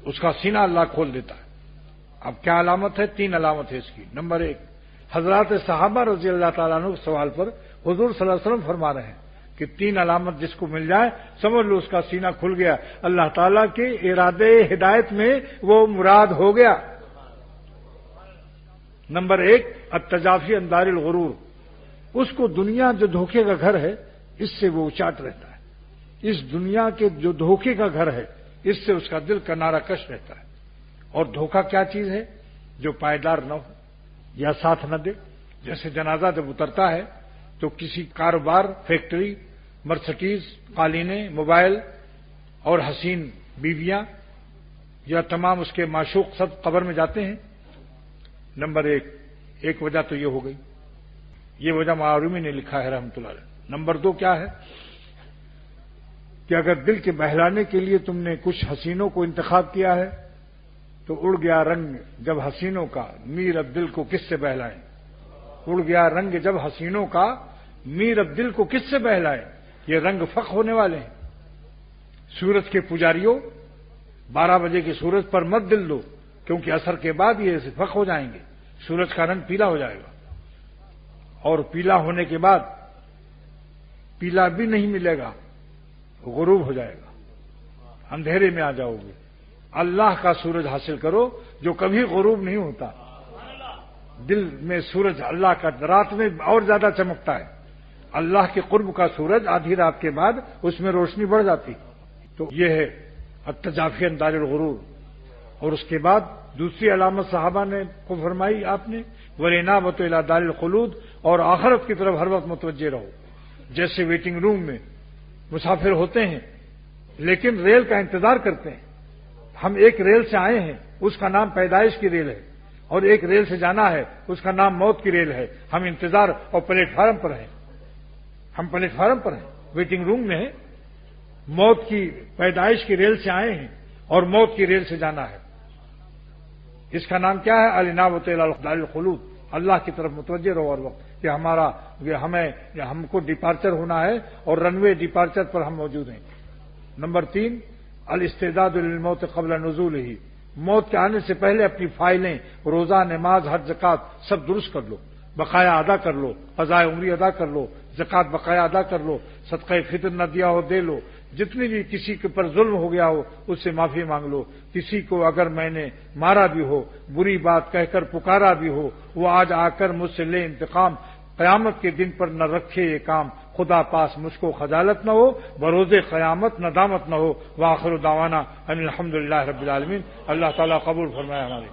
اس کا سینہ اللہ کھول دیتا ہے۔ اب کیا علامت ہے؟ 3 علامت ہے اس کی۔ نمبر 1، حضرات صحابہ رضی اللہ تعالیٰ عنہ کے سوال پر حضور صلی اللہ علیہ وسلم فرما رہے ہیں کہ 3 علامت جس کو مل جائے سمجھ لو اس کا سینہ کھل گیا، اللہ تعالیٰ کے ارادے ہدایت میں وہ مراد ہو گیا۔ نمبر 1، التجافی عن دار الغرور، اس کو دنیا جو دھوکے کا گھر ہے اس سے وہ اچاٹ رہتا ہے۔ اس دنیا کے جو دھوکے کا گھر ہے اس سے اس کا دل کنارہ کش رہتا ہے۔ اور دھوکہ کیا چیز ہے؟ جو پائیدار نہ ہو یا ساتھ نہ دے۔ جیسے جنازہ جب اترتا ہے تو کسی کاروبار، فیکٹری، مرسڈیز، قالینیں، موبائل اور حسین بیویاں یا تمام اس کے معشوق سب قبر میں جاتے ہیں۔ نمبر 1 وجہ تو یہ ہو گئی، یہ وجہ معرومی نے لکھا ہے رحمۃ اللہ علیہ۔ نمبر 2 کیا ہے کہ اگر دل کے بہلانے کے لیے تم نے کچھ حسینوں کو انتخاب کیا ہے تو اڑ گیا رنگ جب حسینوں کا، میر اب دل کو کس سے بہلائیں۔ اڑ گیا رنگ جب حسینوں کا، میر اب دل کو کس سے بہلائیں۔ یہ رنگ فق ہونے والے ہیں۔ سورج کے پجاریوں، 12 بجے کی سورج پر مت دل دو، کیونکہ عصر کے بعد یہ فق ہو جائیں گے، سورج کا رنگ پیلا ہو جائے گا، اور پیلا ہونے کے بعد پیلا بھی نہیں ملے گا، غروب ہو جائے گا، اندھیرے میں آ جاؤ گے۔ اللہ کا سورج حاصل کرو جو کبھی غروب نہیں ہوتا۔ دل میں سورج اللہ کا رات میں اور زیادہ چمکتا ہے۔ اللہ کے قرب کا سورج آدھی رات کے بعد اس میں روشنی بڑھ جاتی۔ تو یہ ہے التجافی عن دار الغرور۔ اور اس کے بعد دوسری علامت صحابہ نے کو فرمائی آپ نے، والانابۃ الی دار الخلود، اور آخرت کی طرف ہر وقت متوجہ رہو۔ جیسے ویٹنگ روم میں مسافر ہوتے ہیں لیکن ریل کا انتظار کرتے ہیں۔ ہم ایک ریل سے آئے ہیں، اس کا نام پیدائش کی ریل ہے، اور ایک ریل سے جانا ہے، اس کا نام موت کی ریل ہے۔ ہم انتظار اور پلیٹ فارم پر ہیں، ہم پلیٹ فارم پر ہیں، ویٹنگ روم میں ہیں۔ موت کی پیدائش کی ریل سے آئے ہیں اور موت کی ریل سے جانا ہے۔ اس کا نام کیا ہے؟ الانابۃ الی دار الخلود۔ اللہ کی طرف متوجہ رہو ہر وقت کہ ہم کو ڈپارچر ہونا ہے اور رن وے ڈپارچر پر ہم موجود ہیں۔ نمبر 3، الاستعداد للموت قبل نزولہ، موت کے آنے سے پہلے اپنی فائلیں، روزہ، نماز، حج، زکوٰۃ سب درست کر لو، بقایا ادا کر لو، قضائے عمری ادا کر لو، زکوٰۃ بقایا ادا کر لو، صدقہ فطر نہ دیا ہو دے لو، جتنی بھی کسی کے پر ظلم ہو گیا ہو اس سے معافی مانگ لو، کسی کو اگر میں نے مارا بھی ہو، بری بات کہہ کر پکارا بھی ہو، وہ آج آ کر مجھ سے لے انتقام، قیامت کے دن پر نہ رکھے یہ کام، خدا پاس مجھ کو خجالت نہ ہو، بروز قیامت ندامت نہ ہو۔ وآخر دعوانا ان الحمدللہ رب العالمین۔ اللہ تعالیٰ قبول فرمائے ہماری۔